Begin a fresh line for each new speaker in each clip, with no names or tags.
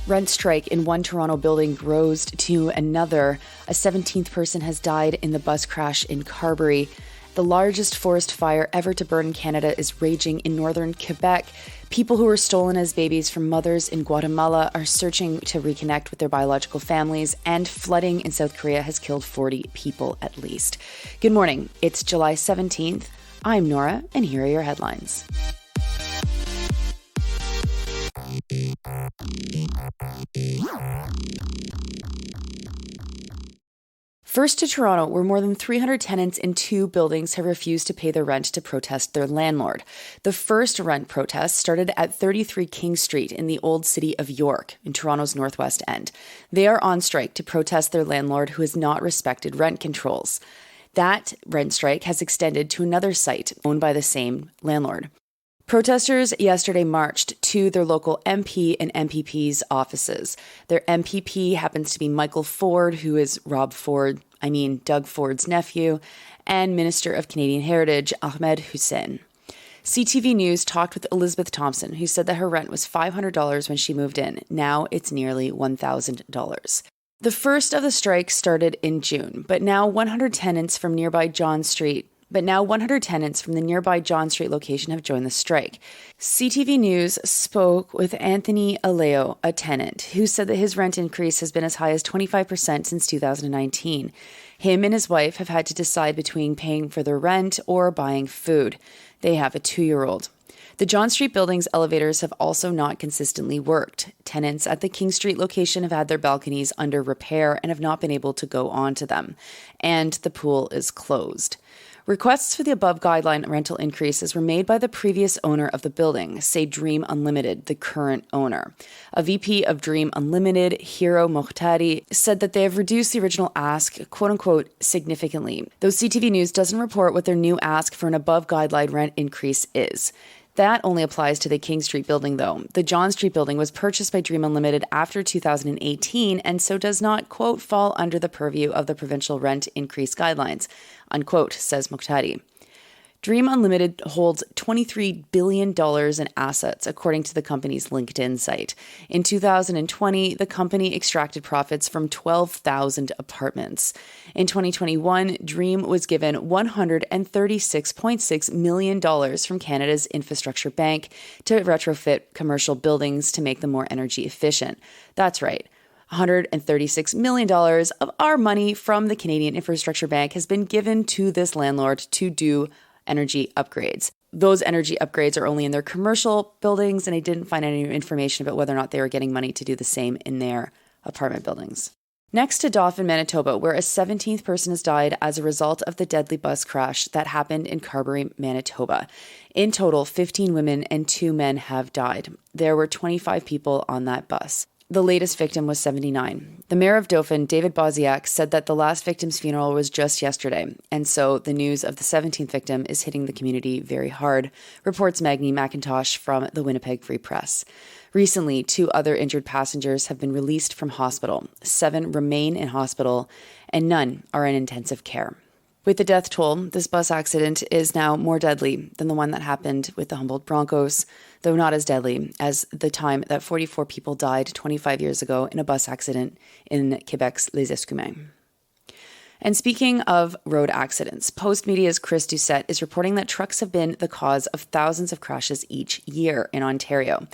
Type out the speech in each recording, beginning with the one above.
Rent strike in one Toronto building grows to another. A 17th person has died in the bus crash in Carberry. The largest forest fire ever to burn in Canada is raging in northern Quebec. People who were stolen as babies from mothers in Guatemala are searching to reconnect with their biological families, and flooding in South Korea has killed 40 people at least. Good morning. It's July 17th. I'm Nora, and here are your headlines. First to Toronto, where more than 300 tenants in two buildings have refused to pay their rent to protest their landlord. The first rent protest started at 33 King Street in the old city of York, in Toronto's northwest end. They are on strike to protest their landlord who has not respected rent controls. That rent strike has extended to another site owned by the same landlord. Protesters yesterday marched to their local MP and MPP's offices. Their MPP happens to be Michael Ford, who is Doug Ford's nephew, and Minister of Canadian Heritage, Ahmed Hussein. CTV News talked with Elizabeth Thompson, who said that her rent was $500 when she moved in. Now it's nearly $1,000. The first of the strikes started in June, but now 100 tenants from the nearby John Street location have joined the strike. CTV News spoke with Anthony Aleo, a tenant, who said that his rent increase has been as high as 25% since 2019. Him and his wife have had to decide between paying for their rent or buying food. They have a 2-year-old. The John Street building's elevators have also not consistently worked. Tenants at the King Street location have had their balconies under repair and have not been able to go onto them. And the pool is closed. Requests for the above guideline rental increases were made by the previous owner of the building, say Dream Unlimited, the current owner. A VP of Dream Unlimited, Hiro Mokhtari, said that they have reduced the original ask, quote-unquote, significantly, though CTV News doesn't report what their new ask for an above guideline rent increase is. That only applies to the King Street building, though. The John Street building was purchased by Dream Unlimited after 2018 and so does not, quote, fall under the purview of the provincial rent increase guidelines, unquote, says Mokhtari. Dream Unlimited holds $23 billion in assets, according to the company's LinkedIn site. In 2020, the company extracted profits from 12,000 apartments. In 2021, Dream was given $136.6 million from Canada's Infrastructure Bank to retrofit commercial buildings to make them more energy efficient. That's right. $136 million of our money from the Canadian Infrastructure Bank has been given to this landlord to do energy upgrades. Those energy upgrades are only in their commercial buildings, and I didn't find any information about whether or not they were getting money to do the same in their apartment buildings. Next to Dauphin, Manitoba, where a 17th person has died as a result of the deadly bus crash that happened in Carberry, Manitoba. In total, 15 women and 2 men have died. There were 25 people on that bus. The latest victim was 79. The mayor of Dauphin, David Boziak, said that the last victim's funeral was just yesterday, and so the news of the 17th victim is hitting the community very hard, reports Maggie McIntosh from the Winnipeg Free Press. Recently, 2 other injured passengers have been released from hospital. 7 remain in hospital, and none are in intensive care. With the death toll, this bus accident is now more deadly than the one that happened with the Humboldt Broncos, though not as deadly as the time that 44 people died 25 years ago in a bus accident in Quebec's Les Escoumins. And speaking of road accidents, Postmedia's Chris Doucette is reporting that trucks have been the cause of thousands of crashes each year in Ontario.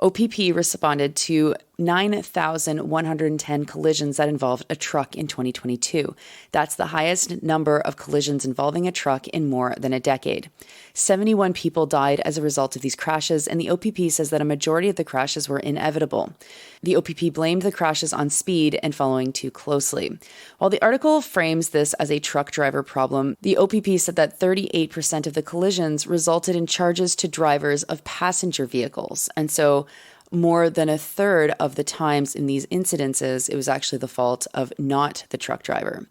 OPP responded to 9,110 collisions that involved a truck in 2022. That's the highest number of collisions involving a truck in more than a decade. 71 people died as a result of these crashes, and the OPP says that a majority of the crashes were inevitable. The OPP blamed the crashes on speed and following too closely. While the article frames this as a truck driver problem, the OPP said that 38% of the collisions resulted in charges to drivers of passenger vehicles. And so More than a third of the times in these incidences, it was actually the fault of not the truck driver.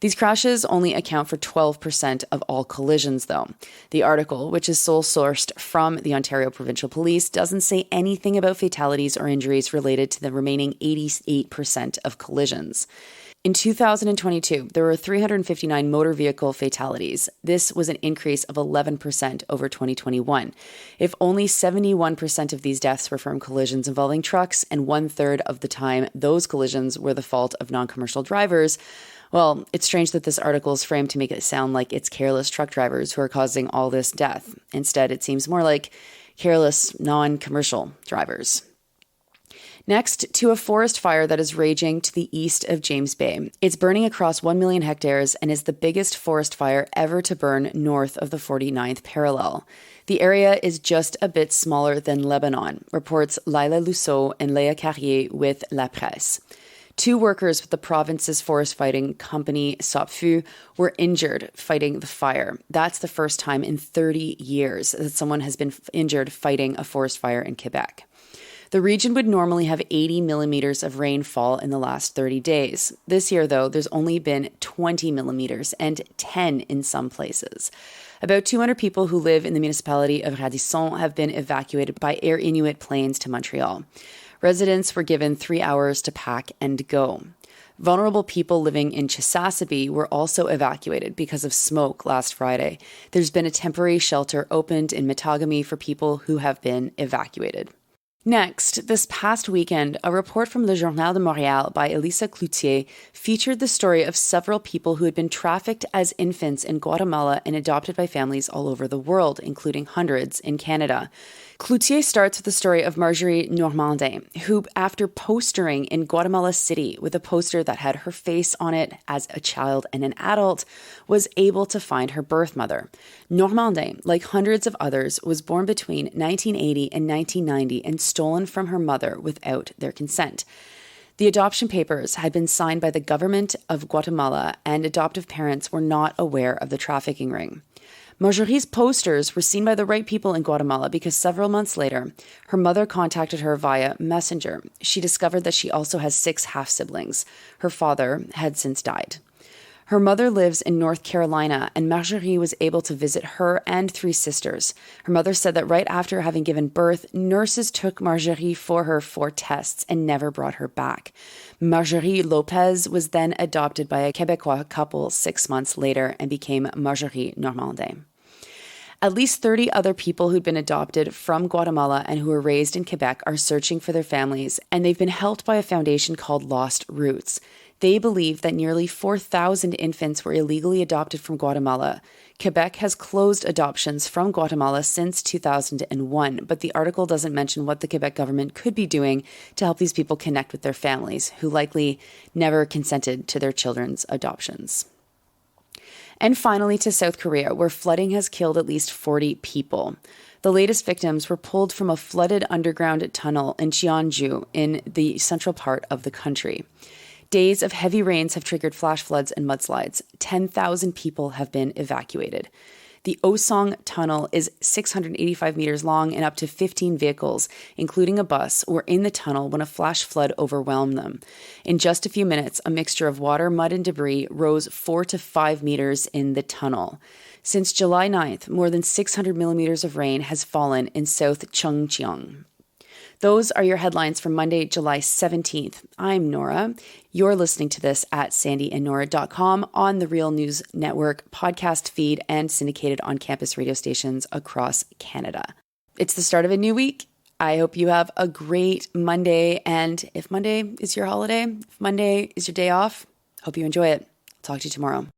These crashes only account for 12% of all collisions, though. The article, which is sole sourced from the Ontario Provincial Police, doesn't say anything about fatalities or injuries related to the remaining 88% of collisions. In 2022, there were 359 motor vehicle fatalities. This was an increase of 11% over 2021. If only 71% of these deaths were from collisions involving trucks, and 1/3 of the time those collisions were the fault of non-commercial drivers, well, it's strange that this article is framed to make it sound like it's careless truck drivers who are causing all this death. Instead, it seems more like careless non-commercial drivers. Next, to a forest fire that is raging to the east of James Bay. It's burning across 1 million hectares and is the biggest forest fire ever to burn north of the 49th parallel. The area is just a bit smaller than Lebanon, reports Lila Lousseau and Léa Carrier with La Presse. 2 workers with the province's forest fighting company, SOPFU, were injured fighting the fire. That's the first time in 30 years that someone has been injured fighting a forest fire in Quebec. The region would normally have 80 millimeters of rainfall in the last 30 days. This year, though, there's only been 20 millimeters and 10 in some places. About 200 people who live in the municipality of Radisson have been evacuated by Air Inuit planes to Montreal. Residents were given 3 hours to pack and go. Vulnerable people living in Chisasibi were also evacuated because of smoke last Friday. There's been a temporary shelter opened in Matagami for people who have been evacuated. Next, this past weekend, a report from Le Journal de Montréal by Elisa Cloutier featured the story of several people who had been trafficked as infants in Guatemala and adopted by families all over the world, including hundreds in Canada. Cloutier starts with the story of Marjorie Normandin, who, after postering in Guatemala City with a poster that had her face on it as a child and an adult, was able to find her birth mother. Normandin, like hundreds of others, was born between 1980 and 1990 and stolen from her mother without their consent. The adoption papers had been signed by the government of Guatemala, and adoptive parents were not aware of the trafficking ring. Marjorie's posters were seen by the right people in Guatemala because several months later, her mother contacted her via Messenger. She discovered that she also has 6 half-siblings. Her father had since died. Her mother lives in North Carolina, and Marjorie was able to visit her and 3 sisters. Her mother said that right after having given birth, nurses took Marjorie for her for tests and never brought her back. Marjorie Lopez was then adopted by a Quebecois couple 6 months later and became Marjorie Normandin. At least 30 other people who'd been adopted from Guatemala and who were raised in Quebec are searching for their families, and they've been helped by a foundation called Lost Roots. They believe that nearly 4,000 infants were illegally adopted from Guatemala. Quebec has closed adoptions from Guatemala since 2001, but the article doesn't mention what the Quebec government could be doing to help these people connect with their families, who likely never consented to their children's adoptions. And finally to South Korea, where flooding has killed at least 40 people. The latest victims were pulled from a flooded underground tunnel in Cheonju in the central part of the country. Days of heavy rains have triggered flash floods and mudslides. 10,000 people have been evacuated. The Osong Tunnel is 685 meters long, and up to 15 vehicles, including a bus, were in the tunnel when a flash flood overwhelmed them. In just a few minutes, a mixture of water, mud, and debris rose 4 to 5 meters in the tunnel. Since July 9th, more than 600 millimeters of rain has fallen in South Chungcheong. Those are your headlines for Monday, July 17th. I'm Nora. You're listening to this at sandyandnora.com on the Real News Network podcast feed and syndicated on campus radio stations across Canada. It's the start of a new week. I hope you have a great Monday. And if Monday is your holiday, if Monday is your day off, hope you enjoy it. I'll talk to you tomorrow.